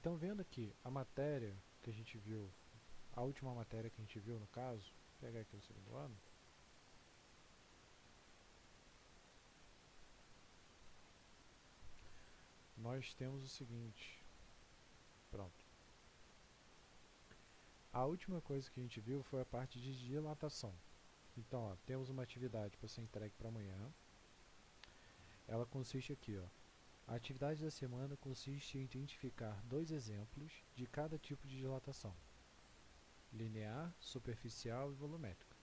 Então, vendo aqui a matéria que a gente viu, a última matéria que a gente viu no caso, vou pegar aqui o segundo ano, nós temos o seguinte, pronto. A última coisa que a gente viu foi a parte de dilatação. Então, ó, temos uma atividade para ser entregue para amanhã. Ela consiste aqui, ó. A atividade da semana consiste em identificar 2 exemplos de cada tipo de dilatação: linear, superficial e volumétrica.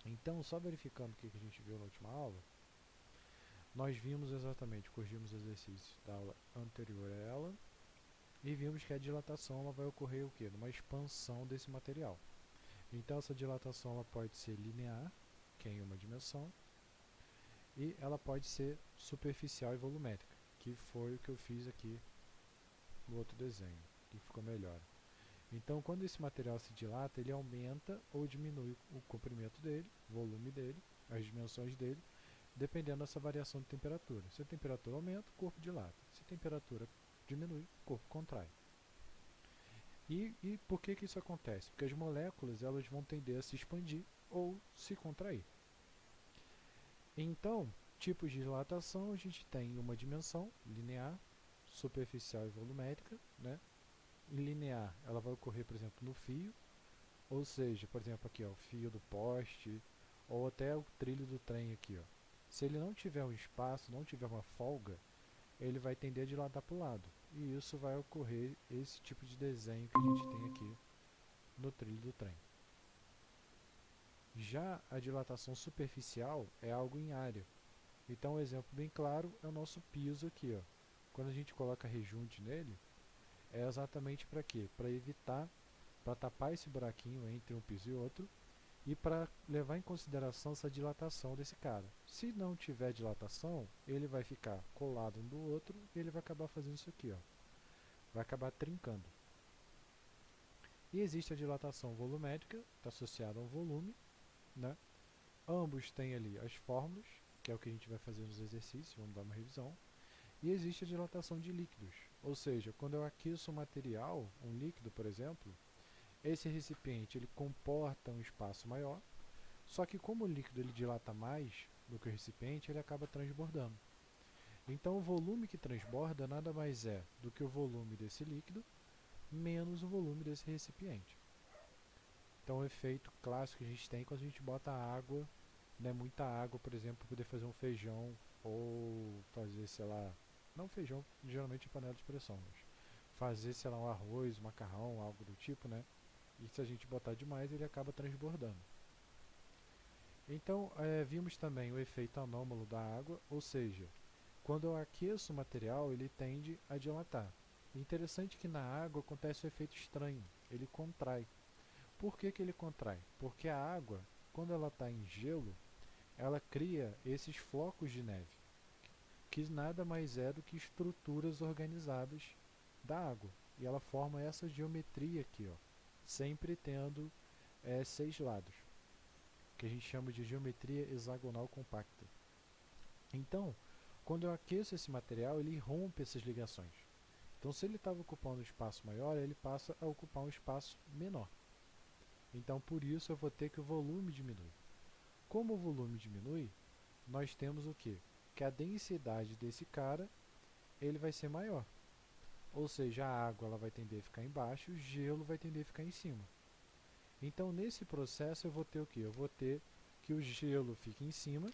Então, só verificando o que a gente viu na última aula, nós vimos exatamente, corrigimos o exercício da aula anterior a ela e vimos que a dilatação ela vai ocorrer o quê? Numa expansão desse material. Então, essa dilatação ela pode ser linear, que é em uma dimensão, e ela pode ser superficial e volumétrica, que foi o que eu fiz aqui no outro desenho, que ficou melhor. Então, quando esse material se dilata, ele aumenta ou diminui o comprimento dele, o volume dele, as dimensões dele, dependendo dessa variação de temperatura. Se a temperatura aumenta, o corpo dilata. Se a temperatura diminui, o corpo contrai. E por que isso acontece? Porque as moléculas elas vão tender a se expandir ou se contrair. Então, tipos de dilatação, a gente tem uma dimensão linear, superficial e volumétrica, né? Linear, ela vai ocorrer, por exemplo, no fio, ou seja, por exemplo, aqui, ó, o fio do poste, ou até o trilho do trem aqui, ó. Se ele não tiver um espaço, não tiver uma folga, ele vai tender a dilatar para o lado. E isso vai ocorrer esse tipo de desenho que a gente tem aqui no trilho do trem. Já a dilatação superficial é algo em área. Então, um exemplo bem claro é o nosso piso aqui, ó. Quando a gente coloca rejunte nele, é exatamente para quê? Para evitar, para tapar esse buraquinho entre um piso e outro e para levar em consideração essa dilatação desse cara. Se não tiver dilatação, ele vai ficar colado um do outro e ele vai acabar fazendo isso aqui, ó. Vai acabar trincando. E existe a dilatação volumétrica, está associada ao volume, né? Ambos têm ali as fórmulas, que é o que a gente vai fazer nos exercícios, vamos dar uma revisão. E existe a dilatação de líquidos, ou seja, quando eu aqueço um material, um líquido, por exemplo, esse recipiente ele comporta um espaço maior, só que como o líquido ele dilata mais do que o recipiente, ele acaba transbordando. Então o volume que transborda nada mais é do que o volume desse líquido menos o volume desse recipiente. Então o efeito clássico que a gente tem quando a gente bota água, né, muita água, por exemplo, para poder fazer um feijão ou fazer, sei lá, não feijão, geralmente é panela de pressão, mas fazer, sei lá, um arroz, um macarrão, algo do tipo, né? E se a gente botar demais, ele acaba transbordando. Então, vimos também o efeito anômalo da água, ou seja, quando eu aqueço o material, ele tende a dilatar. Interessante que na água acontece um efeito estranho, ele contrai. Por que ele contrai? Porque a água, quando ela está em gelo, ela cria esses flocos de neve, que nada mais é do que estruturas organizadas da água. E ela forma essa geometria aqui, ó, sempre tendo 6 lados, que a gente chama de geometria hexagonal compacta. Então, quando eu aqueço esse material, ele rompe essas ligações. Então, se ele estava ocupando um espaço maior, ele passa a ocupar um espaço menor. Então, por isso, eu vou ter que o volume diminui. Como o volume diminui, nós temos o quê? Que a densidade desse cara ele vai ser maior. Ou seja, a água ela vai tender a ficar embaixo e o gelo vai tender a ficar em cima. Então, nesse processo, eu vou ter o quê? Eu vou ter que o gelo fique em cima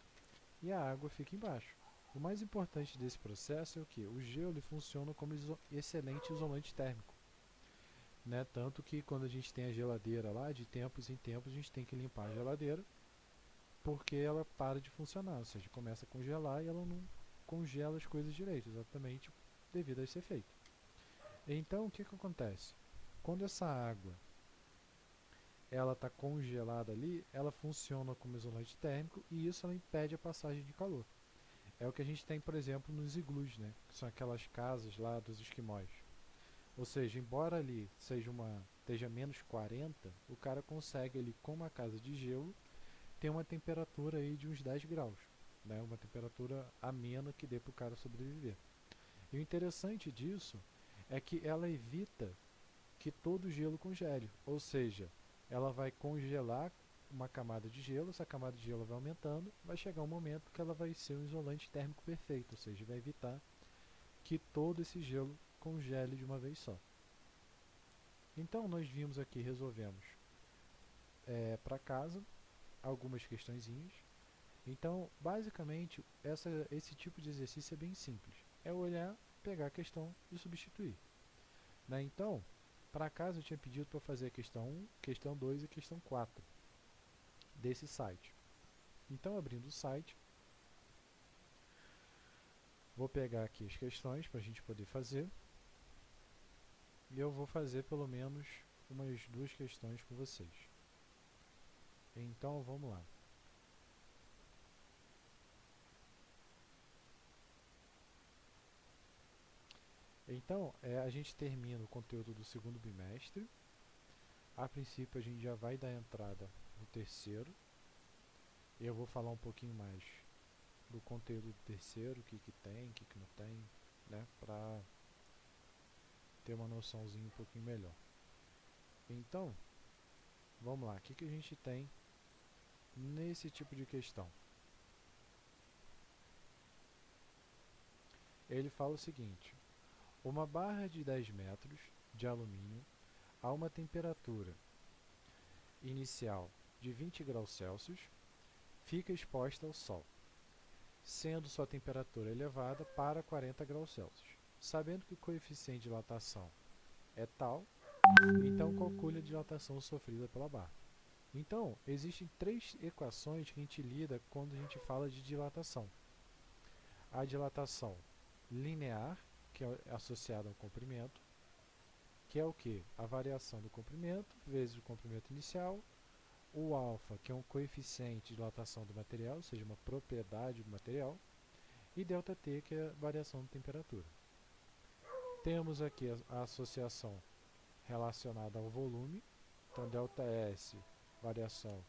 e a água fique embaixo. O mais importante desse processo é o quê? O gelo ele funciona como excelente isolante térmico. Né? Tanto que quando a gente tem a geladeira lá, de tempos em tempos a gente tem que limpar a geladeira porque ela para de funcionar, ou seja, começa a congelar e ela não congela as coisas direito, exatamente devido a esse efeito. Então, o que acontece? Quando essa água ela está congelada ali, ela funciona como isolante térmico e isso ela impede a passagem de calor. É o que a gente tem, por exemplo, nos iglus, né? Que são aquelas casas lá dos esquimós. Ou seja, embora ali esteja menos 40, o cara consegue ali com uma casa de gelo ter uma temperatura aí de uns 10 graus, né? Uma temperatura amena que dê para o cara sobreviver. E o interessante disso é que ela evita que todo o gelo congele, ou seja, ela vai congelar uma camada de gelo, essa camada de gelo vai aumentando, vai chegar um momento que ela vai ser um isolante térmico perfeito, ou seja, vai evitar que todo esse gelo congele de uma vez só. Então nós vimos aqui, resolvemos para casa algumas questõezinhas. Então, basicamente, esse tipo de exercício é bem simples. É olhar, pegar a questão e substituir. Né? Então, para casa eu tinha pedido para fazer a questão 1, questão 2 e questão 4 desse site. Então, abrindo o site, vou pegar aqui as questões para a gente poder fazer. E eu vou fazer pelo menos umas 2 questões com vocês. Então, vamos lá. Então, a gente termina o conteúdo do segundo bimestre. A princípio, a gente já vai dar entrada no terceiro. E eu vou falar um pouquinho mais do conteúdo do terceiro, o que tem, o que não tem, né? Para ter uma noçãozinha um pouquinho melhor. Então, vamos lá. O que a gente tem nesse tipo de questão? Ele fala o seguinte: uma barra de 10 metros de alumínio a uma temperatura inicial de 20 graus Celsius fica exposta ao sol, sendo sua temperatura elevada para 40 graus Celsius. Sabendo que o coeficiente de dilatação é tal, então calcule a dilatação sofrida pela barra. Então, existem 3 equações que a gente lida quando a gente fala de dilatação. A dilatação linear, que é associada ao comprimento, que é o que? A variação do comprimento vezes o comprimento inicial. O alfa, que é um coeficiente de dilatação do material, ou seja, uma propriedade do material. E ΔT, que é a variação de temperatura. Temos aqui a associação relacionada ao volume. Então, ΔS, variação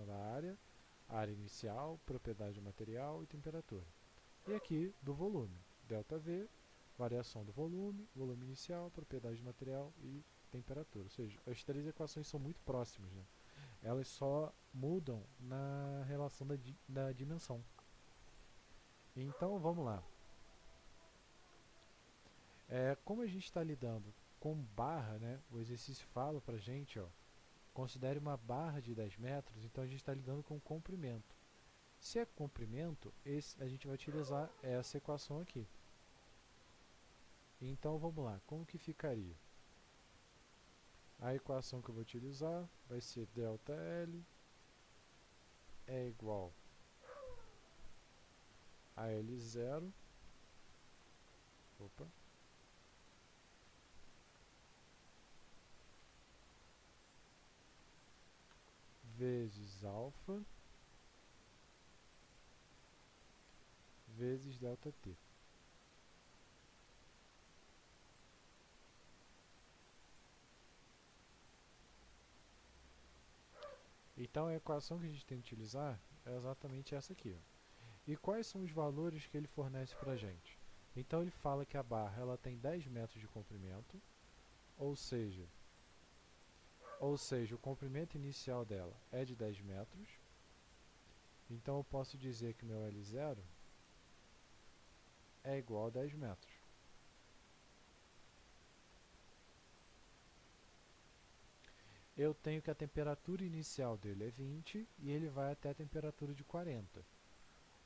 da área inicial, propriedade do material e temperatura. E aqui do volume, ΔV, variação do volume, volume inicial, propriedade do material e temperatura. Ou seja, as 3 equações são muito próximas, né? Elas só mudam na relação da dimensão. Então, vamos lá. Como a gente está lidando com barra, né? O exercício fala para a gente, considere uma barra de 10 metros, então a gente está lidando com comprimento. Se é comprimento, a gente vai utilizar essa equação aqui. Então, vamos lá. Como que ficaria? A equação que eu vou utilizar vai ser ΔL é igual a L0 vezes alfa vezes ΔT. Então a equação que a gente tem que utilizar é exatamente essa aqui. E quais são os valores que ele fornece para a gente? Então ele fala que a barra ela tem 10 metros de comprimento, ou seja, o comprimento inicial dela é de 10 metros. Então eu posso dizer que meu L0 é igual a 10 metros. Eu tenho que a temperatura inicial dele é 20 e ele vai até a temperatura de 40.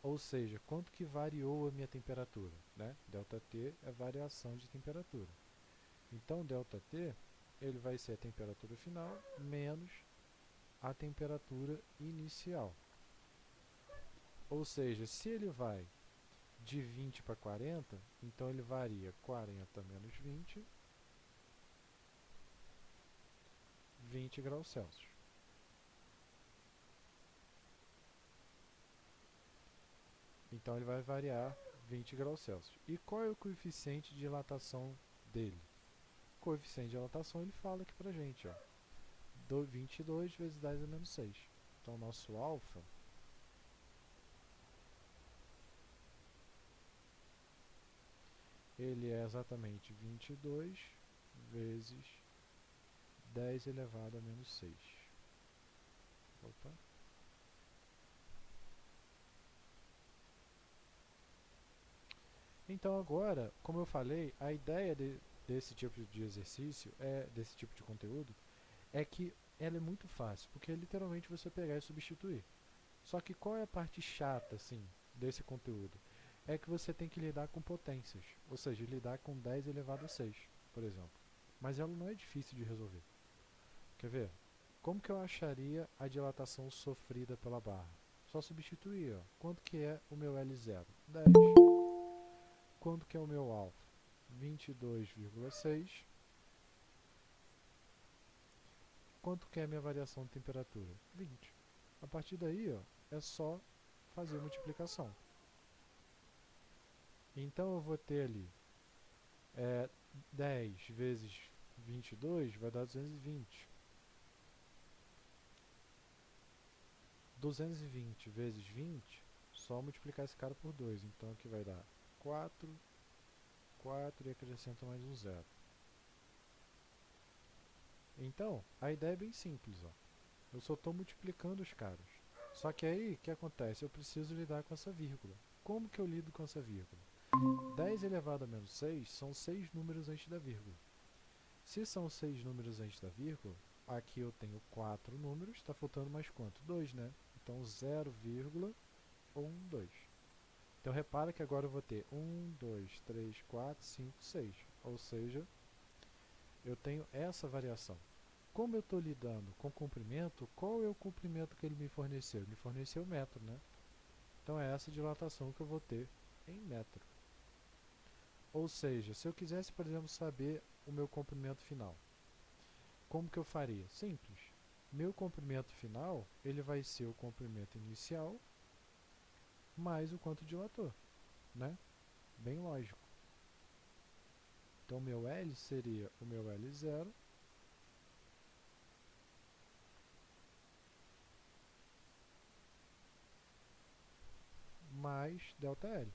Ou seja, quanto que variou a minha temperatura? Né? ΔT é variação de temperatura. Então, ΔT ele vai ser a temperatura final menos a temperatura inicial. Ou seja, se ele vai de 20 para 40, então ele varia 40 menos 20 graus Celsius. Então ele vai variar 20 graus Celsius. E qual é o coeficiente de dilatação dele? O coeficiente de dilatação ele fala aqui pra gente, 22 vezes 10 a menos 6. Então nosso alfa ele é exatamente 22 vezes 10 elevado a menos 6. Opa. Então agora, como eu falei, a ideia desse tipo de exercício, desse tipo de conteúdo, é que ela é muito fácil, porque é literalmente você pegar e substituir. Só que qual é a parte chata, assim, desse conteúdo? É que você tem que lidar com potências, ou seja, lidar com 10 elevado a 6, por exemplo. Mas ela não é difícil de resolver. Quer ver? Como que eu acharia a dilatação sofrida pela barra? Só substituir, ó. Quanto que é o meu L0? 10. Quanto que é o meu alfa? 22,6. Quanto que é a minha variação de temperatura? 20. A partir daí, ó, é só fazer multiplicação. Então eu vou ter ali 10 vezes 22 vai dar 220. 220 vezes 20, só multiplicar esse cara por 2. Então aqui vai dar 4, 4 e acrescenta mais um zero. Então, a ideia é bem simples, ó. Eu só estou multiplicando os caras. Só que aí, o que acontece? Eu preciso lidar com essa vírgula. Como que eu lido com essa vírgula? 10 elevado a menos 6 são 6 números antes da vírgula. Se são 6 números antes da vírgula, aqui eu tenho 4 números, está faltando mais quanto? 2, né? Então 0,12. Então repara que agora eu vou ter 1, 2, 3, 4, 5, 6. Ou seja, eu tenho essa variação. Como eu estou lidando com comprimento, qual é o comprimento que ele me forneceu? Ele me forneceu metro, né? Então é essa dilatação que eu vou ter em metro. Ou seja, se eu quisesse, por exemplo, saber o meu comprimento final, como que eu faria? Simples. Meu comprimento final, ele vai ser o comprimento inicial mais o quanto dilatou, né? Bem lógico. Então, meu L seria o meu L0 mais ΔL.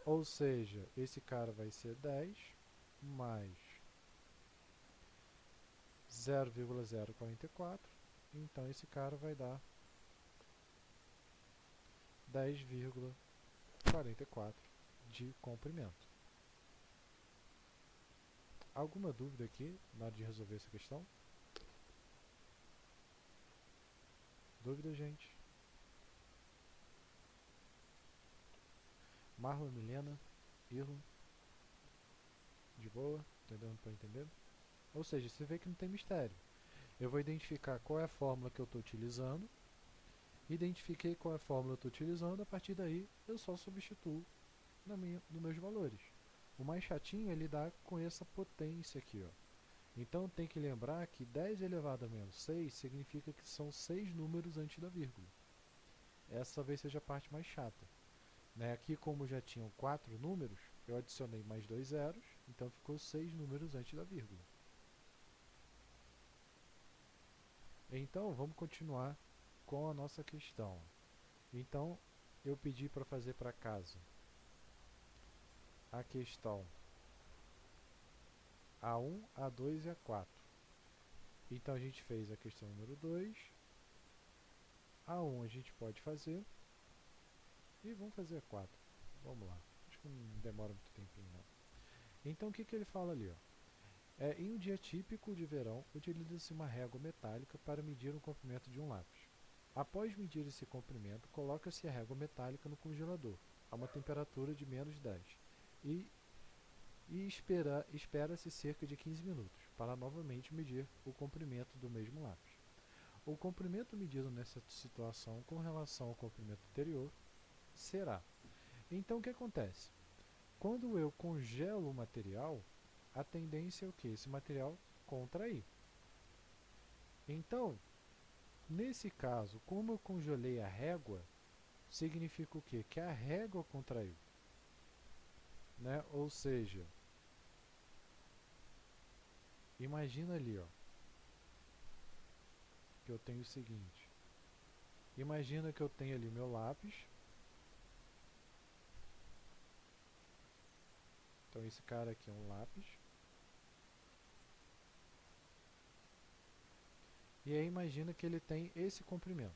Ou seja, esse cara vai ser 10 mais 0,044. Então, esse cara vai dar 10,44 de comprimento. Alguma dúvida aqui na hora de resolver essa questão? Dúvida, gente? Marlon, Milena, Irlon, de boa? Entendendo para entender? Ou seja, você vê que não tem mistério. Eu vou identificar qual é a fórmula que eu estou utilizando. Identifiquei qual é a fórmula que eu estou utilizando, a partir daí eu só substituo nos meus valores. O mais chatinho é lidar com essa potência aqui, ó. Então tem que lembrar que 10 elevado a menos 6 significa que são 6 números antes da vírgula. Essa talvez seja a parte mais chata. Né? Aqui, como já tinham 4 números, eu adicionei mais 2 zeros, então ficou 6 números antes da vírgula. Então vamos continuar com a nossa questão. Então eu pedi para fazer para casa a questão A1, A2 e A4. Então a gente fez a questão número 2. A1 a gente pode fazer. E vamos fazer a 4. Vamos lá. Acho que não demora muito tempinho não. Então o que ele fala ali? Ó? Em um dia típico de verão, utiliza-se uma régua metálica para medir o comprimento de um lápis. Após medir esse comprimento, coloca-se a régua metálica no congelador, a uma temperatura de menos 10. E espera-se cerca de 15 minutos, para novamente medir o comprimento do mesmo lápis. O comprimento medido nessa situação com relação ao comprimento anterior será. Então o que acontece? Quando eu congelo o material, a tendência é o que? Esse material contrair. Então, nesse caso, como eu congelei a régua, significa o quê? Que a régua contraiu. Né? Ou seja, imagina ali, ó, que eu tenho o seguinte. Imagina que eu tenho ali o meu lápis. Então esse cara aqui é um lápis. E aí imagina que ele tem esse comprimento.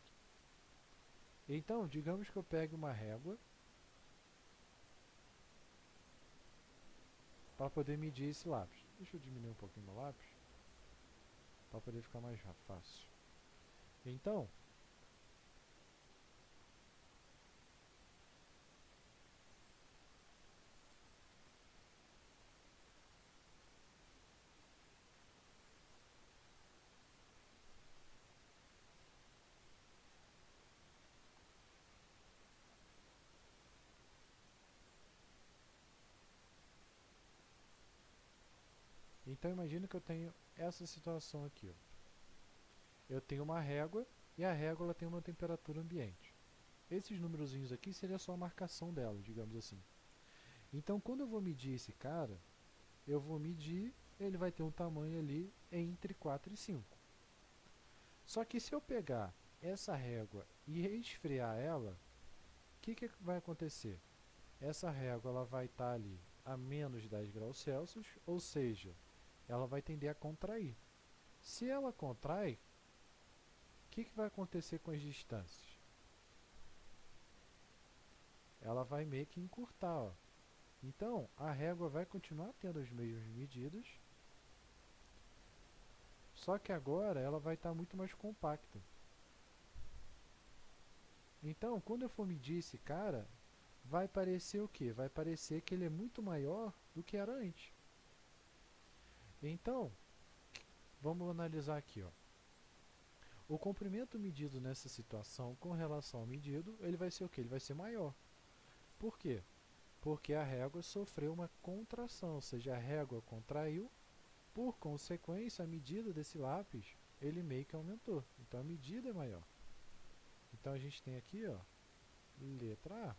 Então, digamos que eu pegue uma régua para poder medir esse lápis. Deixa eu diminuir um pouquinho meu lápis para poder ficar mais fácil. Então, imagina que eu tenho essa situação aqui. Ó. Eu tenho uma régua e a régua ela tem uma temperatura ambiente. Esses númerozinhos aqui seria só a marcação dela, digamos assim. Então, quando eu vou medir esse cara, eu vou medir, ele vai ter um tamanho ali entre 4 e 5. Só que se eu pegar essa régua e resfriar ela, o que vai acontecer? Essa régua ela vai estar ali a menos 10 graus Celsius, ou seja, ela vai tender a contrair. Se ela contrai, o que vai acontecer com as distâncias? Ela vai meio que encurtar. Ó. Então, a régua vai continuar tendo as mesmas medidas, só que agora ela vai estar muito mais compacta. Então, quando eu for medir esse cara, vai parecer o quê? Vai parecer que ele é muito maior do que era antes. Então, vamos analisar aqui. Ó. O comprimento medido nessa situação com relação ao medido, ele vai ser o quê? Ele vai ser maior. Por quê? Porque a régua sofreu uma contração, ou seja, a régua contraiu, por consequência, a medida desse lápis, ele meio que aumentou. Então, a medida é maior. Então, a gente tem aqui, ó, letra A.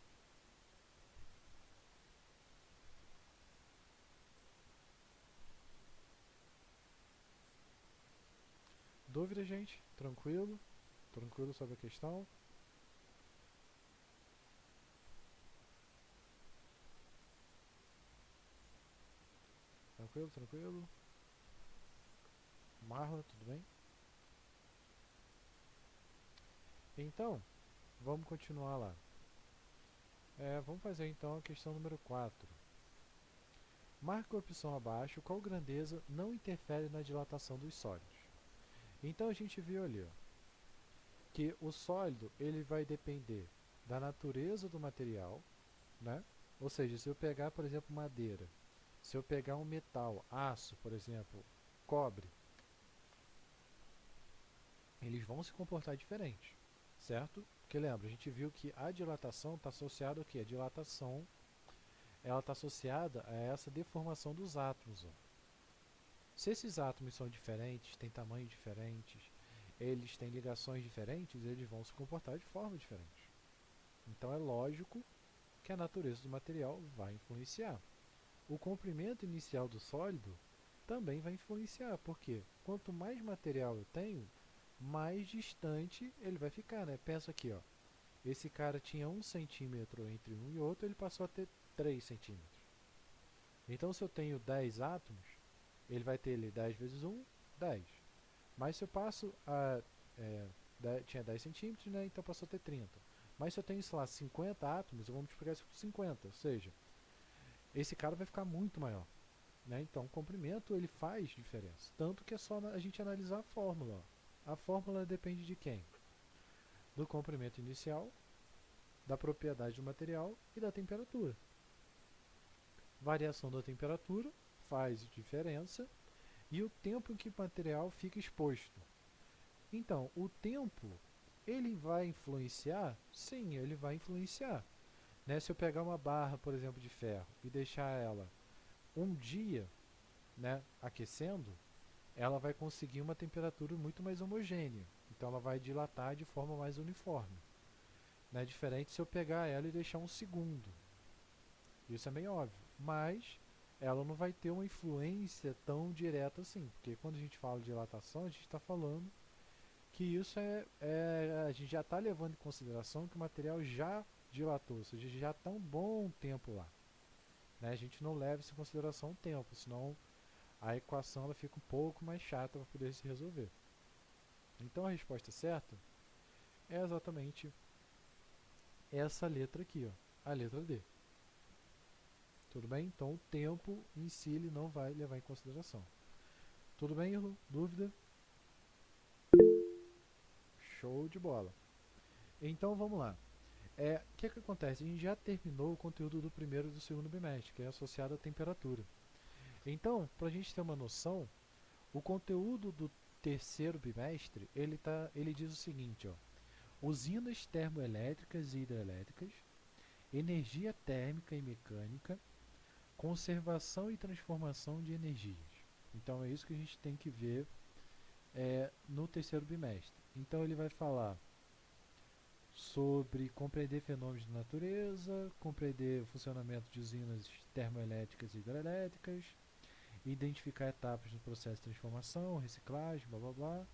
Dúvida, gente? Tranquilo? Tranquilo sobre a questão? Tranquilo, tranquilo? Marla, tudo bem? Então, vamos continuar lá. Vamos fazer então a questão número 4. Marque a opção abaixo qual grandeza não interfere na dilatação dos sólidos. Então a gente viu ali ó, que o sólido ele vai depender da natureza do material, né? Ou seja, se eu pegar, por exemplo, madeira, se eu pegar um metal, aço, por exemplo, cobre, eles vão se comportar diferente, certo? Porque lembra, a gente viu que a dilatação está associada ao quê? A dilatação ela está associada a essa deformação dos átomos. Ó. Se esses átomos são diferentes, têm tamanhos diferentes, eles têm ligações diferentes, eles vão se comportar de forma diferente. Então é lógico que a natureza do material vai influenciar. O comprimento inicial do sólido também vai influenciar, porque quanto mais material eu tenho, mais distante ele vai ficar. Né? Pensa aqui, ó, esse cara tinha 1 centímetro entre um e outro, ele passou a ter 3 centímetros. Então se eu tenho 10 átomos, ele vai ter ali 10 vezes 1, 10. Mas se eu passo a... tinha 10 centímetros, né? Então passou a ter 30. Mas se eu tenho, sei lá, 50 átomos, eu vou multiplicar isso por 50. Ou seja, esse cara vai ficar muito maior. Né? Então o comprimento ele faz diferença. Tanto que é só a gente analisar a fórmula. Ó. A fórmula depende de quem? Do comprimento inicial, da propriedade do material e da temperatura. Variação da temperatura faz diferença e o tempo em que o material fica exposto. Então, o tempo, ele vai influenciar? Sim, ele vai influenciar. Né? Se eu pegar uma barra, por exemplo, de ferro e deixar ela um dia, né, aquecendo, ela vai conseguir uma temperatura muito mais homogênea. Então, ela vai dilatar de forma mais uniforme. Né? Diferente se eu pegar ela e deixar um segundo. Isso é meio óbvio. Mas ela não vai ter uma influência tão direta assim. Porque quando a gente fala de dilatação, a gente está falando que isso a gente já está levando em consideração que o material já dilatou, ou seja, já está um bom tempo lá. né? A gente não leva isso em consideração o tempo, senão a equação ela fica um pouco mais chata para poder se resolver. Então a resposta certa é exatamente essa letra aqui, ó, a letra D. Tudo bem? Então o tempo em si ele não vai levar em consideração. Tudo bem, Lu? Dúvida? Show de bola. Então vamos lá. O que acontece? A gente já terminou o conteúdo do primeiro e do segundo bimestre, que é associado à temperatura. Então, para a gente ter uma noção, o conteúdo do terceiro bimestre, ele diz o seguinte, ó, usinas termoelétricas e hidrelétricas, energia térmica e mecânica, conservação e transformação de energias. Então é isso que a gente tem que ver no terceiro bimestre. Então ele vai falar sobre compreender fenômenos da natureza, compreender o funcionamento de usinas termoelétricas e hidrelétricas, identificar etapas do processo de transformação, reciclagem, blá blá blá,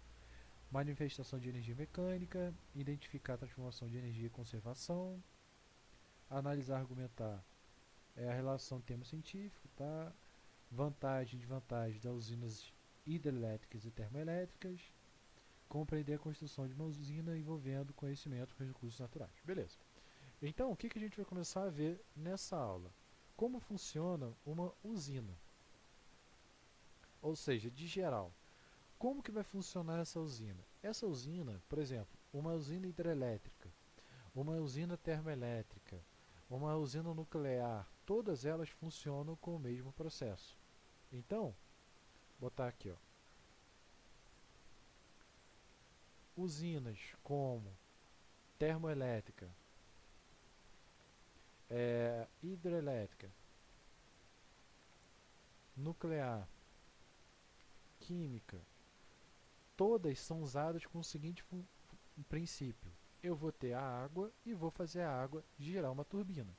manifestação de energia mecânica, identificar a transformação de energia e conservação, analisar e argumentar a relação termo científico, tá? Vantagem e desvantagem das usinas hidrelétricas e termoelétricas, compreender a construção de uma usina envolvendo conhecimento com recursos naturais. Beleza. Então, o que a gente vai começar a ver nessa aula? Como funciona uma usina? Ou seja, de geral, como que vai funcionar essa usina? Essa usina, por exemplo, uma usina hidrelétrica, uma usina termoelétrica, uma usina nuclear, todas elas funcionam com o mesmo processo. Então, vou botar aqui, ó, usinas como termoelétrica, hidrelétrica, nuclear, química, todas são usadas com o seguinte princípio. Eu vou ter a água e vou fazer a água girar uma turbina.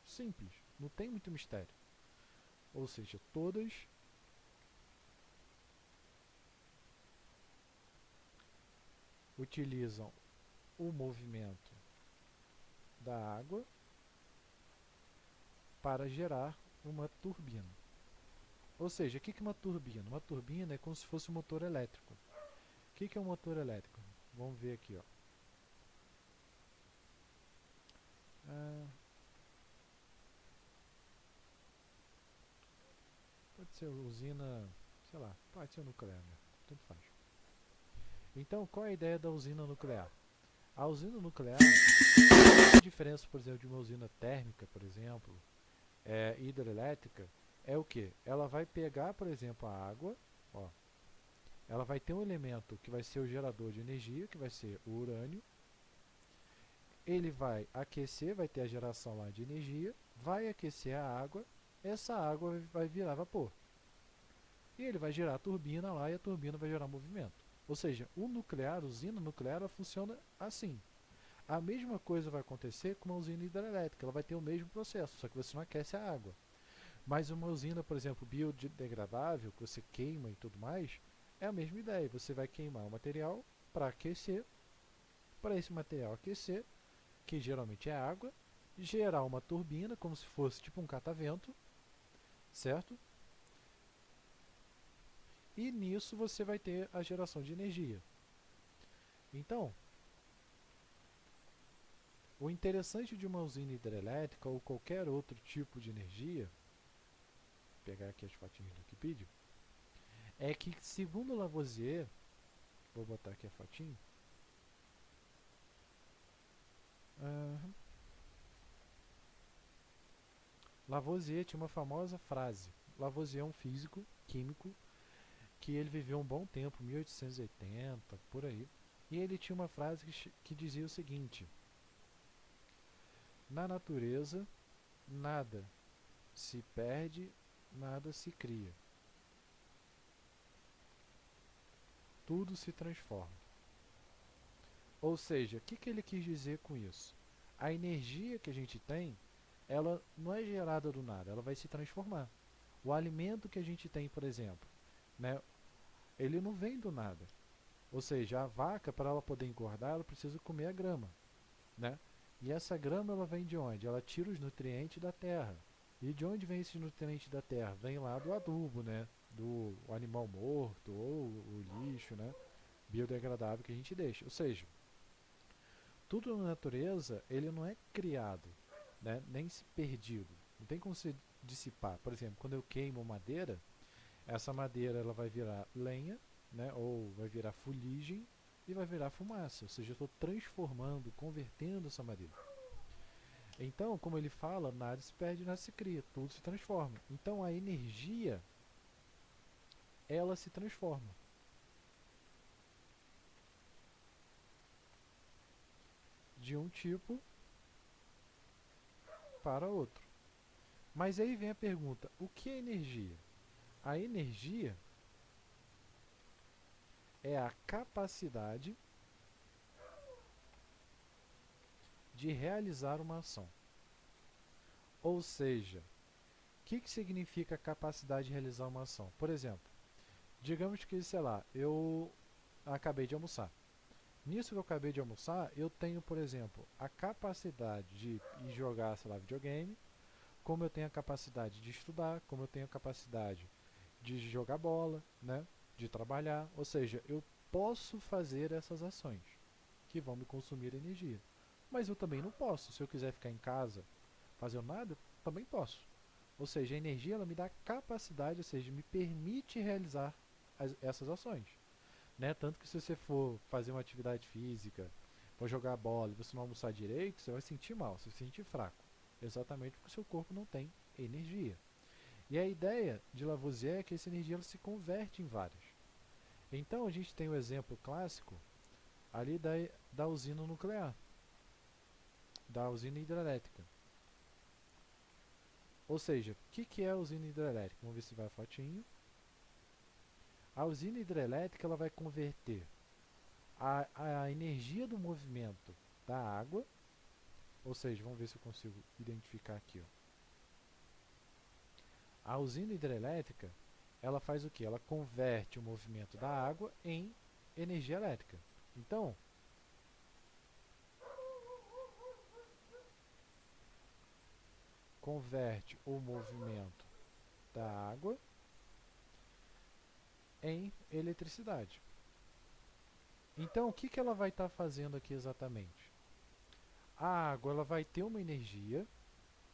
Simples, não tem muito mistério. Ou seja, todas utilizam o movimento da água para gerar uma turbina. Ou seja, o que é uma turbina? Uma turbina é como se fosse um motor elétrico. O que é um motor elétrico? Vamos ver aqui, ó. Pode ser usina, sei lá, pode ser nuclear, né? Tanto faz. Então, qual é a ideia da usina nuclear? A usina nuclear, a diferença, por exemplo, de uma usina térmica, por exemplo, hidrelétrica, é o que? Ela vai pegar, por exemplo, a água, ó, ela vai ter um elemento que vai ser o gerador de energia, que vai ser o urânio. Ele vai aquecer, vai ter a geração lá de energia, vai aquecer a água, essa água vai virar vapor. E ele vai gerar a turbina lá e a turbina vai gerar movimento. Ou seja, o nuclear, a usina nuclear, ela funciona assim. A mesma coisa vai acontecer com uma usina hidrelétrica, ela vai ter o mesmo processo, só que você não aquece a água. Mas uma usina, por exemplo, biodegradável, que você queima e tudo mais, é a mesma ideia. Você vai queimar o material para aquecer, para esse material aquecer, que geralmente é água, gerar uma turbina, como se fosse tipo um catavento, certo? E nisso você vai ter a geração de energia. Então, o interessante de uma usina hidrelétrica ou qualquer outro tipo de energia, vou pegar aqui as fotinhas do Wikipedia, é que, segundo Lavoisier, vou botar aqui a fotinha, Lavoisier tinha uma famosa frase. Lavoisier é um físico, químico, que ele viveu um bom tempo, 1880, por aí, e ele tinha uma frase que dizia o seguinte: na natureza, nada se perde, nada se cria. Tudo se transforma. Ou seja, o que ele quis dizer com isso? A energia que a gente tem, ela não é gerada do nada, ela vai se transformar. O alimento que a gente tem, por exemplo, né, ele não vem do nada. Ou seja, a vaca, para ela poder engordar, ela precisa comer a grama, né? E essa grama ela vem de onde? Ela tira os nutrientes da terra. E de onde vem esses nutrientes da terra? Vem lá do adubo, né? Do animal morto ou o lixo, né? Biodegradável que a gente deixa. Ou seja, tudo na natureza ele não é criado, né? Nem se perdido. Não tem como se dissipar. Por exemplo, quando eu queimo madeira, essa madeira ela vai virar lenha, né? Ou vai virar fuligem e vai virar fumaça. Ou seja, eu estou transformando, convertendo essa madeira. Então, como ele fala, nada se perde, nada se cria, tudo se transforma. Então, a energia, ela se transforma de um tipo para outro. Mas aí vem a pergunta: o que é energia? A energia é a capacidade de realizar uma ação. Ou seja, o que significa a capacidade de realizar uma ação? Por exemplo, digamos que, sei lá, eu acabei de almoçar. Nisso que eu acabei de almoçar, eu tenho, por exemplo, a capacidade de ir jogar, sei lá, videogame, como eu tenho a capacidade de estudar, como eu tenho a capacidade de jogar bola, né, de trabalhar. Ou seja, eu posso fazer essas ações que vão me consumir energia. Mas eu também não posso. Se eu quiser ficar em casa fazendo nada, também posso. Ou seja, a energia ela me dá capacidade, ou seja, me permite realizar essas ações. Né? Tanto que se você for fazer uma atividade física, for jogar bola e você não almoçar direito, você vai sentir mal, você vai se sentir fraco. Exatamente porque o seu corpo não tem energia. E a ideia de Lavoisier é que essa energia ela se converte em várias. Então a gente tem o exemplo clássico ali da usina nuclear, da usina hidrelétrica. Ou seja, o que é a usina hidrelétrica? Vamos ver se vai a fotinho. A usina hidrelétrica ela vai converter a energia do movimento da água, ou seja, vamos ver se eu consigo identificar aqui. Ó. A usina hidrelétrica ela faz o que? Ela converte o movimento da água em energia elétrica. Então, converte o movimento da água em eletricidade. Então, o que ela vai estar fazendo aqui exatamente? A água ela vai ter uma energia,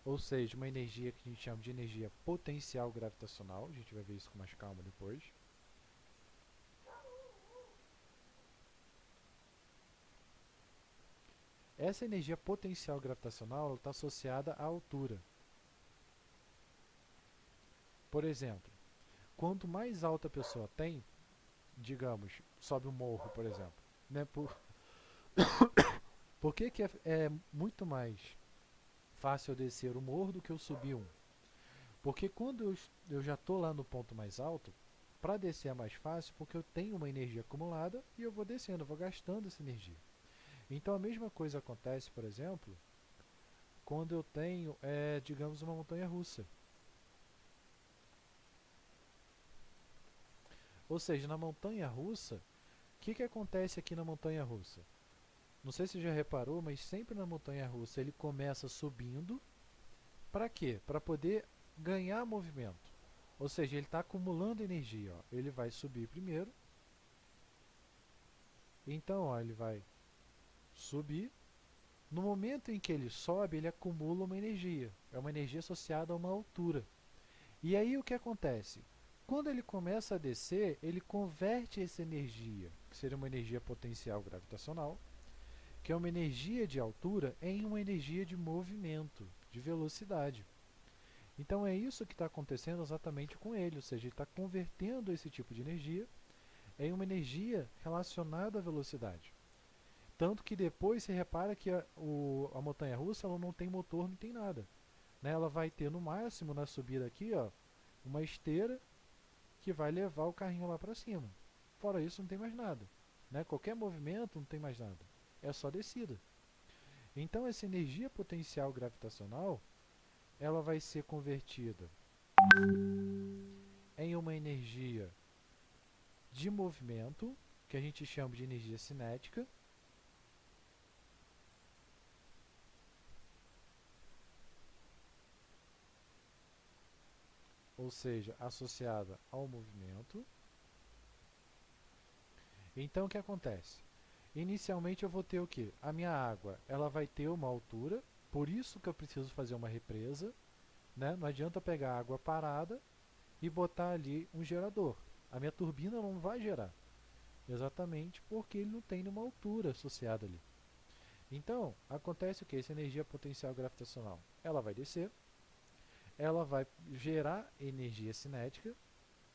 ou seja, uma energia que a gente chama de energia potencial gravitacional. A gente vai ver isso com mais calma depois. Essa energia potencial gravitacional está associada à altura. Por exemplo, quanto mais alta a pessoa tem, digamos, sobe um morro, por exemplo, né? Por que é muito mais fácil eu descer o morro do que eu subir um? Porque quando eu já estou lá no ponto mais alto, para descer é mais fácil porque eu tenho uma energia acumulada e eu vou descendo, eu vou gastando essa energia. Então a mesma coisa acontece, por exemplo, quando eu tenho, digamos, uma montanha russa. Ou seja, na montanha russa, o que acontece aqui na montanha russa? Não sei se você já reparou, mas sempre na montanha russa ele começa subindo. Para quê? Para poder ganhar movimento. Ou seja, ele está acumulando energia. Ó. Ele vai subir primeiro. Então, ó, ele vai subir. No momento em que ele sobe, ele acumula uma energia. É uma energia associada a uma altura. E aí o que acontece? Quando ele começa a descer, ele converte essa energia, que seria uma energia potencial gravitacional, que é uma energia de altura, em uma energia de movimento, de velocidade. Então é isso que está acontecendo exatamente com ele, ou seja, ele está convertendo esse tipo de energia em uma energia relacionada à velocidade. Tanto que depois você repara que a montanha-russa ela não tem motor, não tem nada. Né? Ela vai ter no máximo na subida aqui ó, uma esteira que vai levar o carrinho lá para cima. Fora isso não tem mais nada. Né? Qualquer movimento não tem mais nada. É só descida. Então essa energia potencial gravitacional ela vai ser convertida em uma energia de movimento, que a gente chama de energia cinética, ou seja, associada ao movimento. Então o que acontece? Inicialmente eu vou ter o quê? A minha água, ela vai ter uma altura, por isso que eu preciso fazer uma represa, né? Não adianta eu pegar água parada e botar ali um gerador. A minha turbina não vai gerar, exatamente porque ele não tem nenhuma altura associada ali. Então, acontece o que? Essa energia potencial gravitacional, ela vai descer, ela vai gerar energia cinética,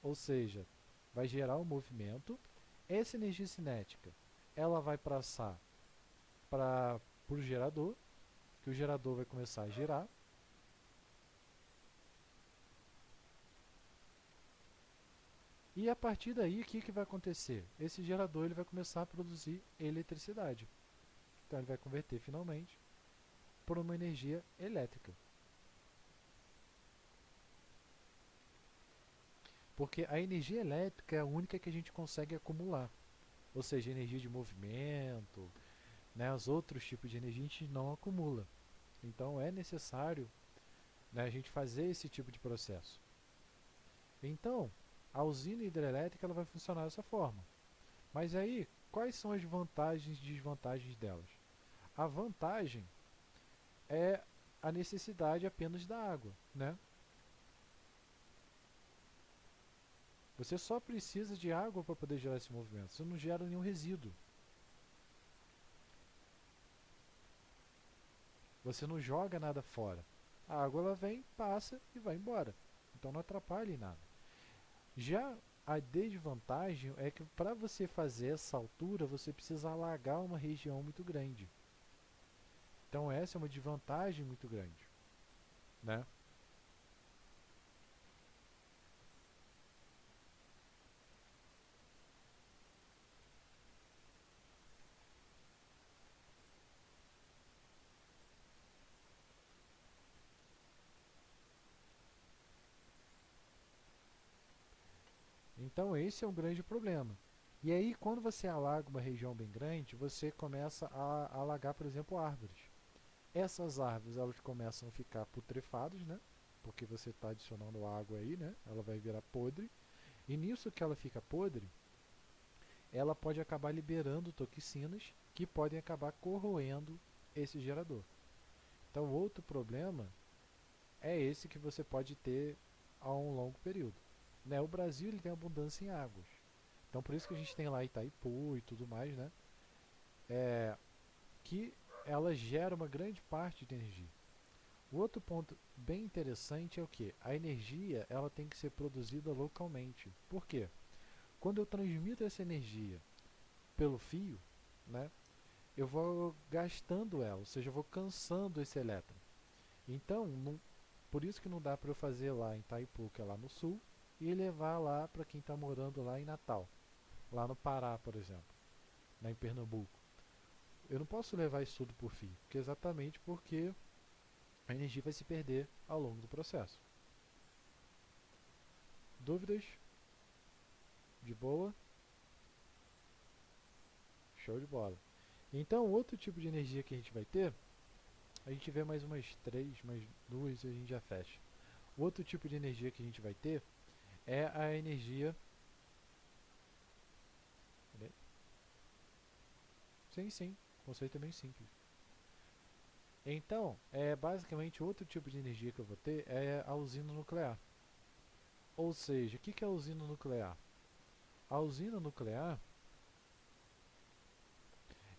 ou seja, vai gerar um movimento. Essa energia cinética, ela vai passar para o gerador, que o gerador vai começar a girar. E a partir daí, o que vai acontecer? Esse gerador ele vai começar a produzir eletricidade. Então ele vai converter finalmente por uma energia elétrica. Porque a energia elétrica é a única que a gente consegue acumular. Ou seja, energia de movimento, né, os outros tipos de energia a gente não acumula. Então é necessário, né, a gente fazer esse tipo de processo. Então, a usina hidrelétrica ela vai funcionar dessa forma. Mas aí, quais são as vantagens e desvantagens delas? A vantagem é a necessidade apenas da água, né? Você só precisa de água para poder gerar esse movimento. Você não gera nenhum resíduo. Você não joga nada fora. A água ela vem, passa e vai embora. Então não atrapalha em nada. Já a desvantagem é que para você fazer essa altura, você precisa alagar uma região muito grande. Então essa é uma desvantagem muito grande, né? Então esse é um grande problema. E aí quando você alaga uma região bem grande, você começa a alagar, por exemplo, árvores. Essas árvores elas começam a ficar putrefadas, né? Porque você está adicionando água aí, né? Ela vai virar podre. E nisso que ela fica podre, ela pode acabar liberando toxinas que podem acabar corroendo esse gerador. Então, outro problema é esse que você pode ter a um longo período. Né? O Brasil ele tem abundância em águas. Então, por isso que a gente tem lá Itaipu e tudo mais, né? Que ela gera uma grande parte de energia. O outro ponto bem interessante é o que? A energia ela tem que ser produzida localmente. Por quê? Quando eu transmito essa energia pelo fio, né, eu vou gastando ela, ou seja, eu vou cansando esse elétron. Então, por isso que não dá para eu fazer lá em Itaipu, que é lá no sul, e levar lá para quem está morando lá em Natal, lá no Pará, por exemplo, lá em Pernambuco. Eu não posso levar isso tudo por fio, exatamente porque a energia vai se perder ao longo do processo. Dúvidas? De boa? Show de bola. Então, outro tipo de energia que a gente vai ter, a gente vê mais umas três, mais duas e a gente já fecha. O outro tipo de energia que a gente vai ter é a energia. Sim, sim, o conceito é bem simples. Então, basicamente outro tipo de energia que eu vou ter é a usina nuclear. Ou seja, o que é a usina nuclear? A usina nuclear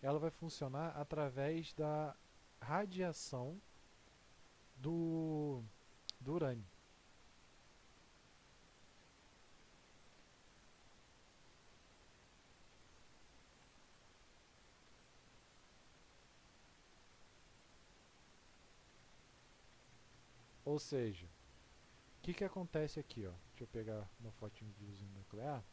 ela vai funcionar através da radiação do, do urânio. Ou seja, o que acontece aqui? Ó? Deixa eu pegar uma fotinho de usina nuclear.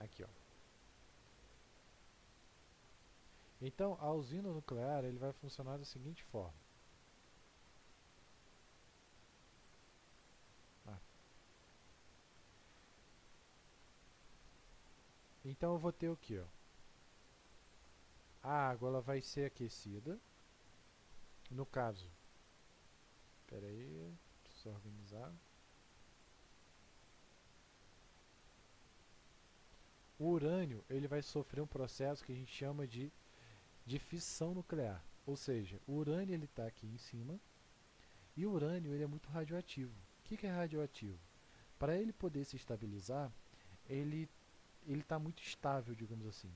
Aqui, ó. Então, a usina nuclear ele vai funcionar da seguinte forma. Ah. Então, eu vou ter o que? A água ela vai ser aquecida. No caso, espera aí, preciso organizar. O urânio ele vai sofrer um processo que a gente chama de fissão nuclear. Ou seja, o urânio ele está aqui em cima e o urânio ele é muito radioativo. O que é radioativo? Para ele poder se estabilizar, ele está muito estável, digamos assim.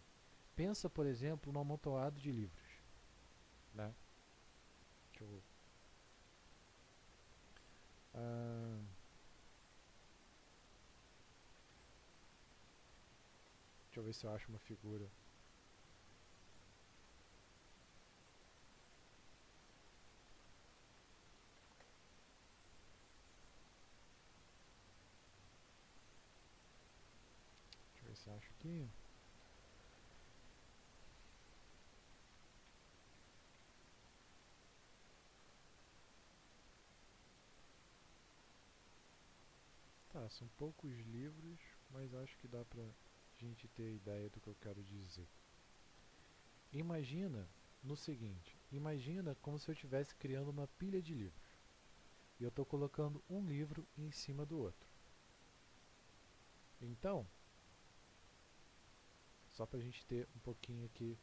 Pensa, por exemplo, no amontoado de livros. Né? Deixa eu, ah, deixa eu ver se eu acho uma figura. Deixa eu ver se eu acho aqui. Tá, são poucos livros, mas acho que dá pra gente ter ideia do que eu quero dizer. Imagina no seguinte, imagina como se eu estivesse criando uma pilha de livros. E eu estou colocando um livro em cima do outro. Então, só para a gente ter um pouquinho aqui.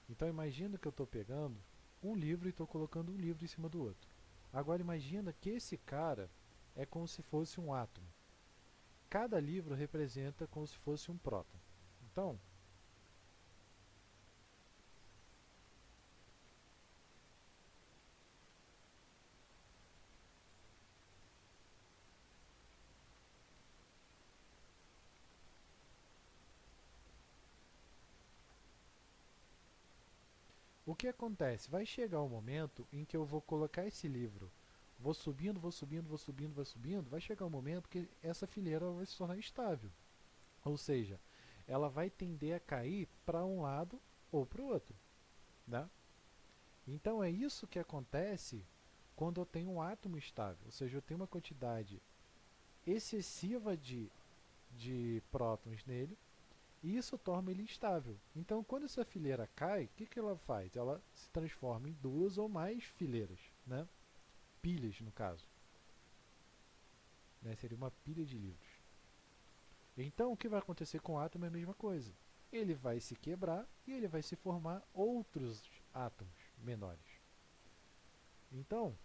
Então imagina que eu estou pegando um livro e estou colocando um livro em cima do outro. Agora imagina que esse cara é como se fosse um átomo. Cada livro representa como se fosse um próton. Então, o que acontece? Vai chegar um momento em que eu vou colocar esse livro, vou subindo, vou subindo, vou subindo, vai subindo, vai chegar um momento que essa fileira vai se tornar estável. Ou seja, ela vai tender a cair para um lado ou para o outro. Né? Então é isso que acontece quando eu tenho um átomo estável, ou seja, eu tenho uma quantidade excessiva de prótons nele, e isso torna ele instável. Então, quando essa fileira cai, o que ela faz? Ela se transforma em duas ou mais fileiras, né? Pilhas, no caso. Né? Seria uma pilha de livros. Então, o que vai acontecer com o átomo é a mesma coisa. Ele vai se quebrar e ele vai se formar outros átomos menores. Então,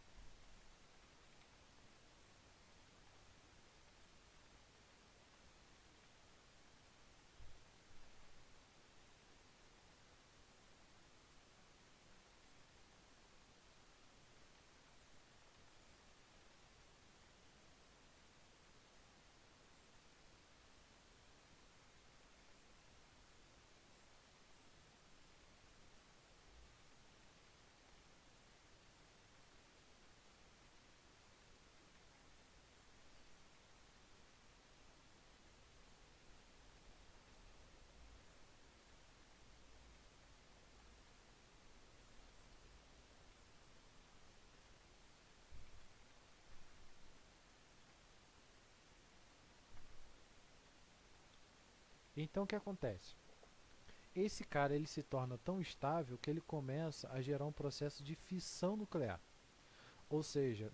o que acontece? Esse cara ele se torna tão estável que ele começa a gerar um processo de fissão nuclear. Ou seja,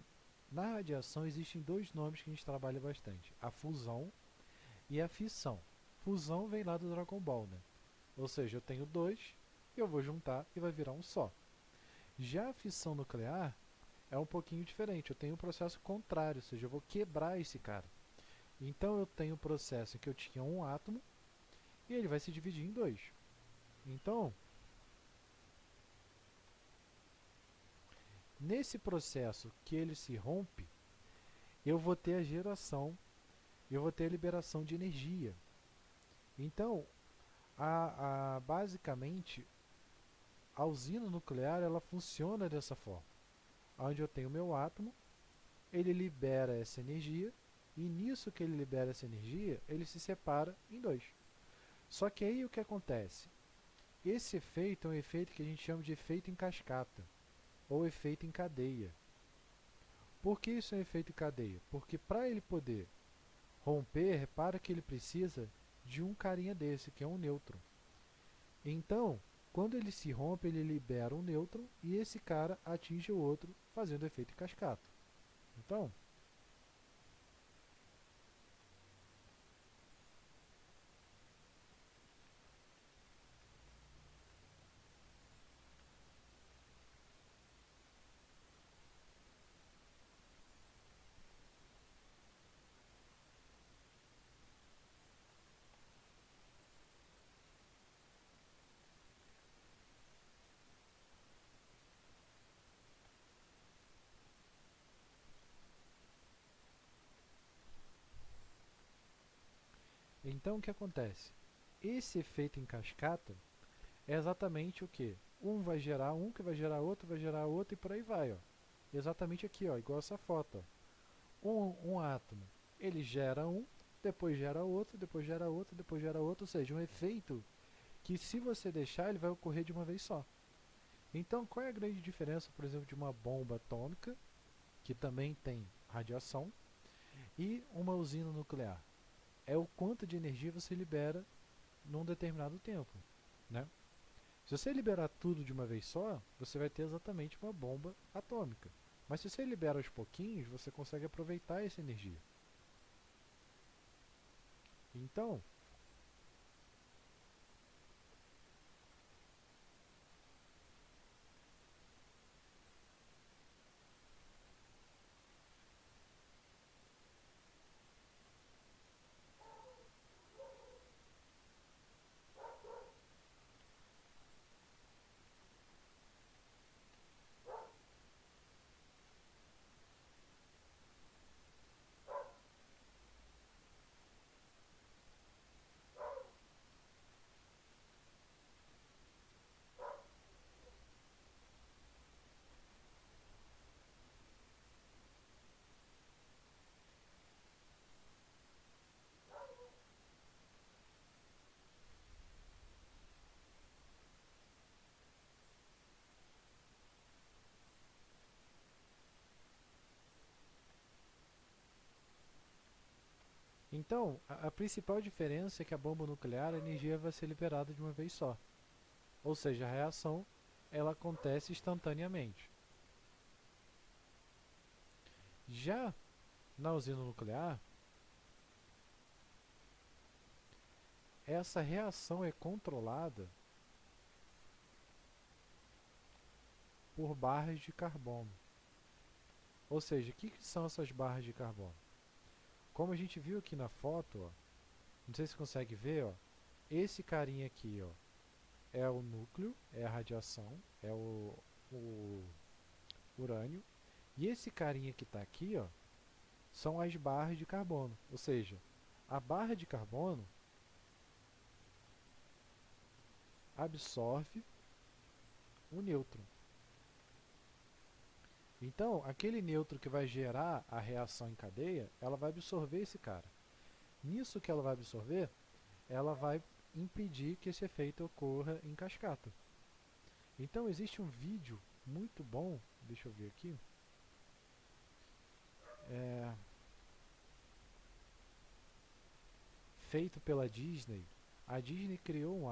na radiação existem dois nomes que a gente trabalha bastante: a fusão e a fissão. Fusão vem lá do Dragon Ball, né? Ou seja, eu tenho dois, eu vou juntar e vai virar um só. Já a fissão nuclear é um pouquinho diferente, eu tenho um processo contrário, ou seja, eu vou quebrar esse cara. Então eu tenho um processo em que eu tinha um átomo e ele vai se dividir em dois. Então, nesse processo que ele se rompe, eu vou ter a geração, eu vou ter a liberação de energia. Então, basicamente, a usina nuclear ela funciona dessa forma. Onde eu tenho meu átomo, ele libera essa energia, e nisso que ele libera essa energia, ele se separa em dois. Só que aí o que acontece? Esse efeito é um efeito que a gente chama de efeito em cascata, ou efeito em cadeia. Por que isso é um efeito em cadeia? Porque para ele poder romper, repara que ele precisa de um carinha desse, que é um nêutron. Então, Quando ele se rompe, ele libera um nêutron e esse cara atinge o outro, fazendo efeito em cascata. Então, então o que acontece? Esse efeito em cascata é exatamente o que? Um vai gerar um, que vai gerar outro e por aí vai. Ó. Exatamente aqui, ó, igual essa foto. Ó. Um átomo, ele gera um, depois gera outro, depois gera outro, depois gera outro, ou seja, um efeito que se você deixar, ele vai ocorrer de uma vez só. Então, qual é a grande diferença, por exemplo, de uma bomba atômica, que também tem radiação, e uma usina nuclear? É o quanto de energia você libera num determinado tempo, né? Se você liberar tudo de uma vez só, você vai ter exatamente uma bomba atômica. Mas se você libera aos pouquinhos, você consegue aproveitar essa energia. Então, a principal diferença é que a bomba nuclear, a energia vai ser liberada de uma vez só. Ou seja, a reação ela acontece instantaneamente. Já na usina nuclear, essa reação é controlada por barras de carbono. Ou seja, o que são essas barras de carbono? Como a gente viu aqui na foto, ó, não sei se você consegue ver, ó, esse carinha aqui ó, é o núcleo, é a radiação, é o urânio, e esse carinha que está aqui ó, são as barras de carbono. Ou seja, a barra de carbono absorve o nêutron. Então, aquele nêutron que vai gerar a reação em cadeia, ela vai absorver esse cara. Nisso que ela vai absorver, ela vai impedir que esse efeito ocorra em cascata. Então, existe um vídeo muito bom, deixa eu ver aqui, é, feito pela Disney. A Disney criou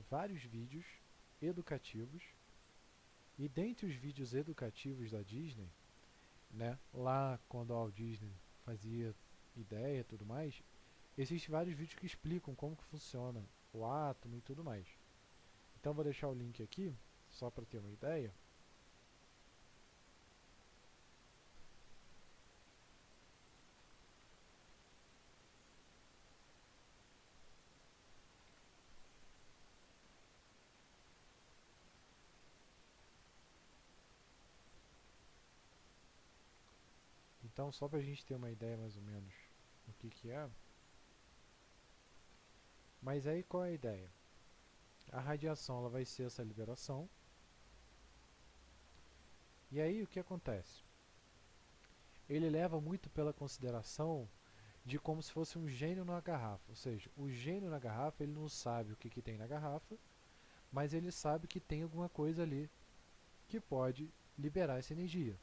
vários vídeos educativos e dentre os vídeos educativos da Disney, né, lá quando a Walt Disney fazia ideia e tudo mais, existem vários vídeos que explicam como que funciona o átomo e tudo mais. Então vou deixar o link aqui, só para ter uma ideia. Então só para a gente ter uma ideia mais ou menos do que é. Mas aí qual é a ideia? A radiação ela vai ser essa liberação. E aí o que acontece? Ele leva muito pela consideração de como se fosse um gênio na garrafa. Ou seja, o gênio na garrafa, ele não sabe o que tem na garrafa, mas ele sabe que tem alguma coisa ali que pode liberar essa energia.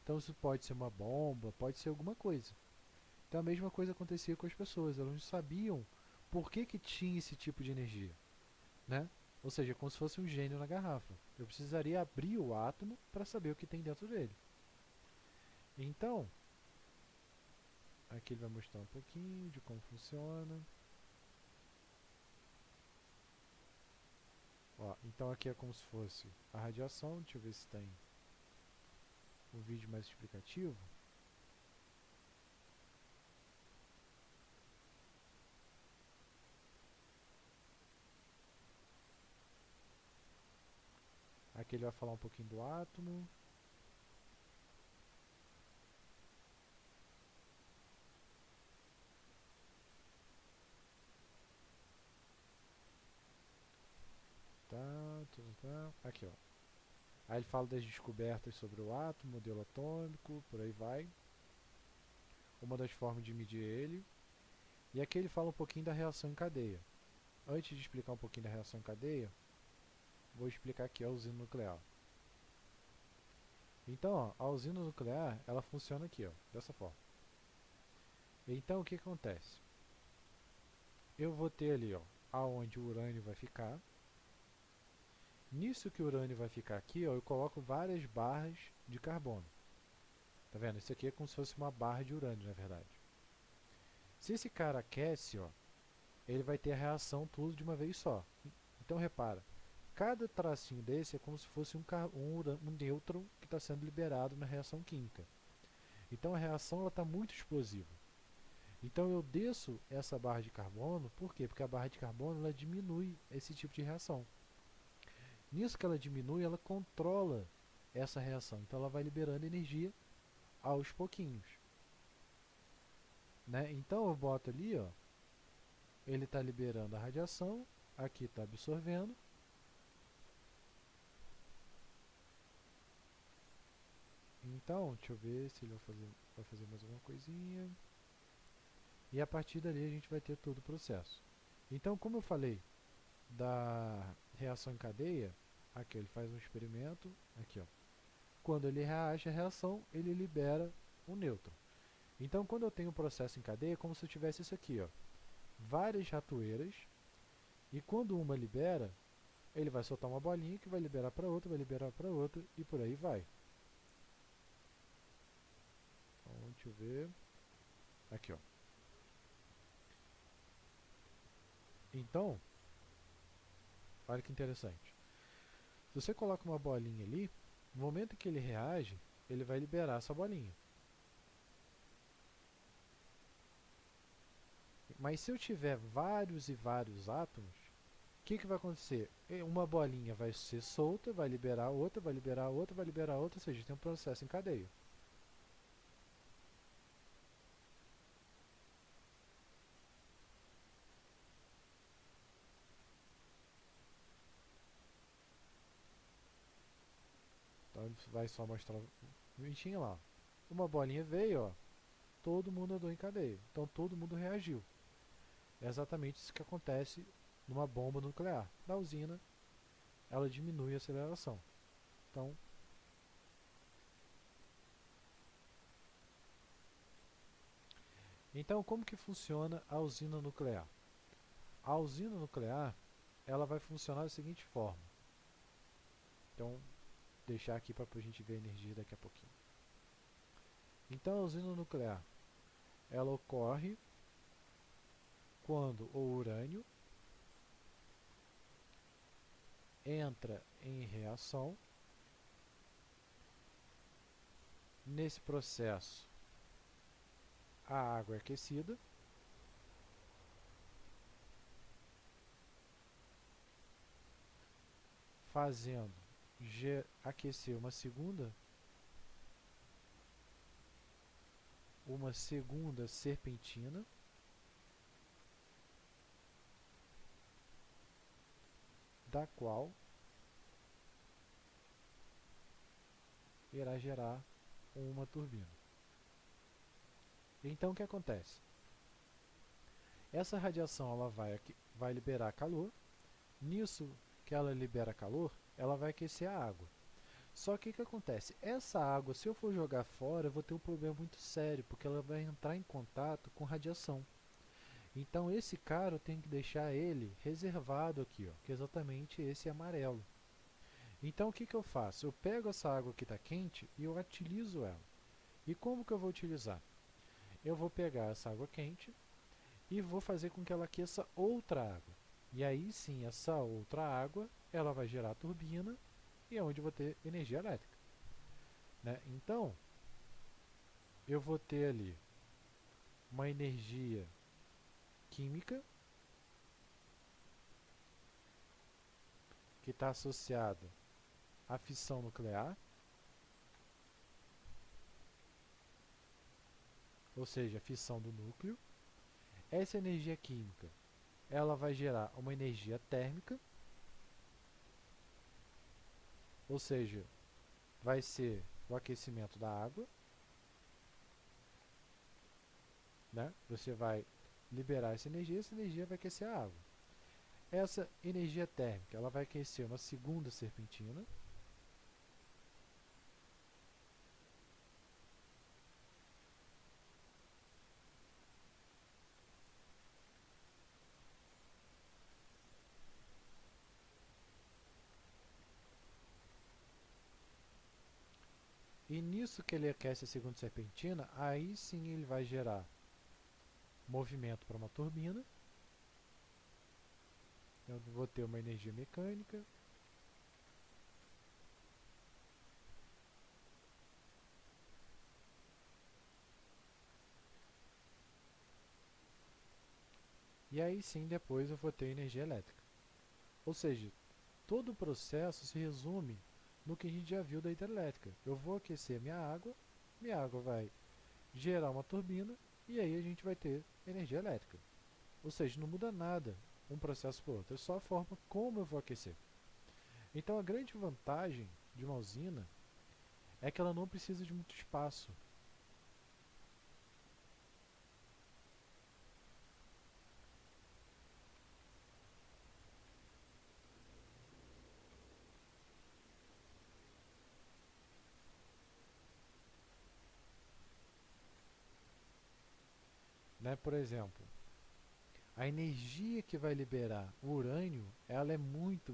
Então isso pode ser uma bomba, pode ser alguma coisa. Então a mesma coisa acontecia com as pessoas, elas não sabiam por que tinha esse tipo de energia, né? Ou seja, como se fosse um gênio na garrafa. Eu precisaria abrir o átomo para saber o que tem dentro dele. Então, aqui ele vai mostrar um pouquinho de como funciona. Ó, então aqui é como se fosse a radiação. Deixa eu ver se tem um vídeo mais explicativo. Aqui ele vai falar um pouquinho do átomo. Aqui, ó. Aí ele fala das descobertas sobre o átomo, modelo atômico, por aí vai. Uma das formas de medir ele. E aqui ele fala um pouquinho da reação em cadeia. Antes de explicar um pouquinho da reação em cadeia, vou explicar aqui a usina nuclear. Então, ó, a usina nuclear, ela funciona aqui, ó, dessa forma. Então, o que acontece? Eu vou ter ali, ó, aonde o urânio vai ficar. Nisso que o urânio vai ficar aqui, ó, eu coloco várias barras de carbono. Tá vendo? Isso aqui é como se fosse uma barra de urânio, na verdade. Se esse cara aquece, ó, ele vai ter a reação tudo de uma vez só. Então, repara, cada tracinho desse é como se fosse um nêutron que está sendo liberado na reação química. Então, a reação está muito explosiva. Então, eu desço essa barra de carbono, por quê? Porque a barra de carbono ela diminui esse tipo de reação. Nisso que ela diminui, ela controla essa reação. Então, ela vai liberando energia aos pouquinhos. Né? Então, eu boto ali, ó, ele está liberando a radiação, aqui está absorvendo. Então, deixa eu ver se ele vai fazer mais alguma coisinha. E a partir dali a gente vai ter todo o processo. Então, como eu falei da reação em cadeia, aqui ele faz um experimento, aqui ó. Quando ele reage à reação, ele libera um nêutron. Então, quando eu tenho um processo em cadeia, é como se eu tivesse isso aqui, ó. Várias ratoeiras, e quando uma libera, ele vai soltar uma bolinha que vai liberar para outra, vai liberar para outra, e por aí vai. Então, deixa eu ver. Aqui, ó. Então, olha que interessante. Se você coloca uma bolinha ali, no momento que ele reage, ele vai liberar essa bolinha. Mas se eu tiver vários e vários átomos, o que vai acontecer? Uma bolinha vai ser solta, vai liberar outra, vai liberar outra, vai liberar outra, ou seja, tem um processo em cadeia. Então ele vai só mostrar o bichinho lá. Uma bolinha veio, ó, todo mundo andou em cadeia. Então todo mundo reagiu. É exatamente isso que acontece numa bomba nuclear. Na usina, ela diminui a aceleração. Então, como que funciona a usina nuclear? A usina nuclear, ela vai funcionar da seguinte forma. Então, deixar aqui para a gente ver a energia daqui a pouquinho. Então, a usina nuclear, ela ocorre quando o urânio entra em reação. Nesse processo, a água é aquecida. Fazendo aquecer uma segunda serpentina, da qual irá gerar uma turbina. Então o que acontece? Essa radiação ela vai liberar calor. Nisso que ela libera calor, ela vai aquecer a água. Só que o que acontece? Essa água, se eu for jogar fora, eu vou ter um problema muito sério, porque ela vai entrar em contato com radiação. Então esse cara eu tenho que deixar ele reservado aqui, ó, que é exatamente esse amarelo. Então o que eu faço? Eu pego essa água que está quente e eu utilizo ela. E como que eu vou utilizar? Eu vou pegar essa água quente e vou fazer com que ela aqueça outra água. E aí sim, essa outra água, ela vai gerar a turbina e é onde eu vou ter energia elétrica. Né? Então, eu vou ter ali uma energia química que está associada à fissão nuclear, ou seja, a fissão do núcleo. Essa energia química, ela vai gerar uma energia térmica, ou seja, vai ser o aquecimento da água, né? Você vai liberar essa energia vai aquecer a água. Essa energia térmica, ela vai aquecer uma segunda serpentina, e nisso que ele aquece a segunda serpentina, aí sim ele vai gerar movimento para uma turbina. Eu vou ter uma energia mecânica. E aí sim depois eu vou ter energia elétrica. Ou seja, todo o processo se resume no que a gente já viu da hidrelétrica. Eu vou aquecer minha água vai gerar uma turbina e aí a gente vai ter energia elétrica. Ou seja, não muda nada um processo para o outro, é só a forma como eu vou aquecer. Então a grande vantagem de uma usina é que ela não precisa de muito espaço. Né? Por exemplo, a energia que vai liberar o urânio, ela é muito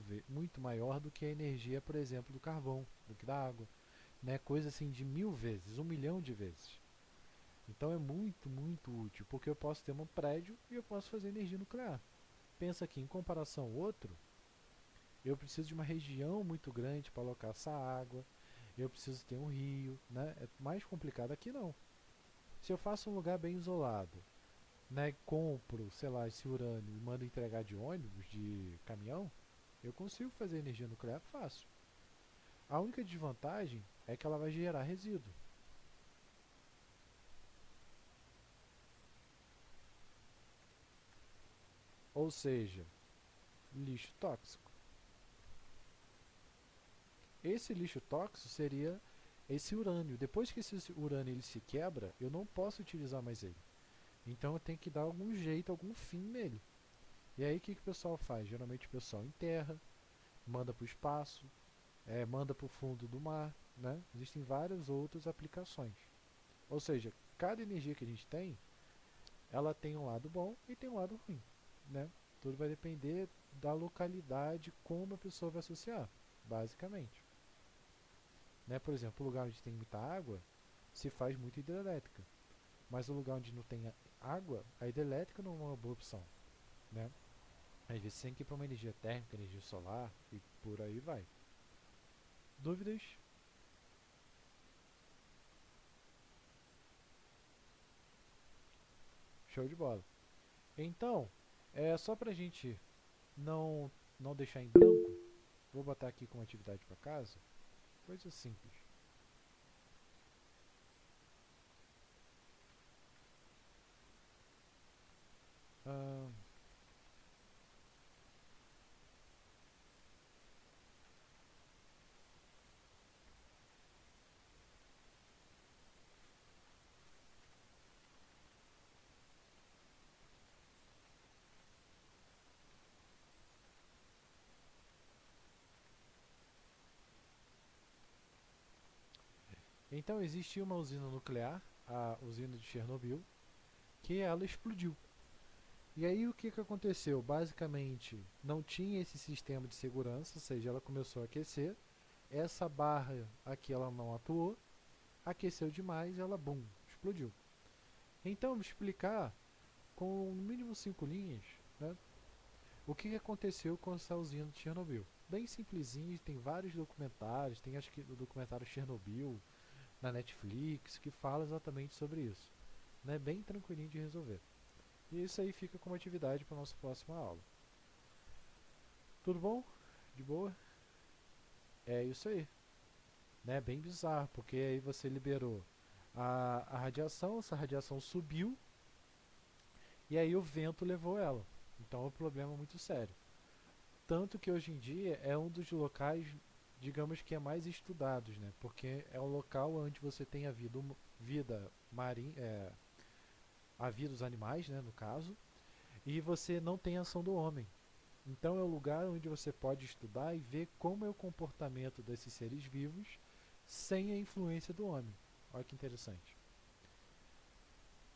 maior do que a energia, por exemplo, do carvão, do que da água. Né? Coisa assim de 1000 vezes, 1 milhão de vezes. Então é muito útil, porque eu posso ter um prédio e eu posso fazer energia nuclear. Pensa que em comparação ao outro, eu preciso de uma região muito grande para alocar essa água, eu preciso ter um rio, né? É mais complicado. Aqui não. Se eu faço um lugar bem isolado, né, compro, sei lá, esse urânio e mando entregar de ônibus, de caminhão, eu consigo fazer energia nuclear fácil. A única desvantagem é que ela vai gerar resíduo. Ou seja, lixo tóxico. Esse lixo tóxico seria esse urânio. Depois que esse urânio ele se quebra, eu não posso utilizar mais ele. Então eu tenho que dar algum jeito, algum fim nele. E aí o que o pessoal faz? Geralmente o pessoal enterra, manda para o espaço, manda para o fundo do mar. Né? Existem várias outras aplicações. Ou seja, cada energia que a gente tem, ela tem um lado bom e tem um lado ruim. Né? Tudo vai depender da localidade, como a pessoa vai associar, basicamente. Né? Por exemplo, o lugar onde tem muita água, se faz muita hidrelétrica. Mas o lugar onde não tem água, a hidrelétrica não é uma boa opção. Né? Às vezes você tem que ir para uma energia térmica, energia solar e por aí vai. Dúvidas? Show de bola. Então, só para a gente não, não deixar em branco, vou botar aqui como atividade para casa. Coisa simples. Ah, então existia uma usina nuclear, a usina de Chernobyl, que ela explodiu. E aí o que, que aconteceu? Basicamente, não tinha esse sistema de segurança, ou seja, ela começou a aquecer, essa barra aqui ela não atuou, aqueceu demais, ela, bum, explodiu. Então, vou explicar com no mínimo 5 linhas, né, o que aconteceu com essa usina de Chernobyl. Bem simplesinho, tem vários documentários, tem acho que o documentário Chernobyl na Netflix que fala exatamente sobre isso. Né, bem tranquilinho de resolver. E isso aí fica como atividade para a nossa próxima aula. Tudo bom? De boa? É isso aí. Né, bem bizarro, porque aí você liberou a radiação, essa radiação subiu e aí o vento levou ela. Então é um problema muito sério. Tanto que hoje em dia é um dos locais, digamos que é mais estudados, né? Porque é o local onde você tem a vida marinha, a vida dos animais, né, no caso, e você não tem ação do homem. Então é o lugar onde você pode estudar e ver como é o comportamento desses seres vivos sem a influência do homem. Olha que interessante.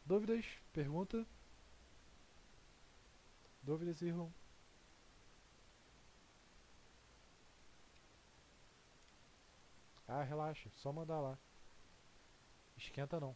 Dúvidas? Pergunta? Dúvidas, irmão? Ah, relaxa, só mandar lá. Esquenta não.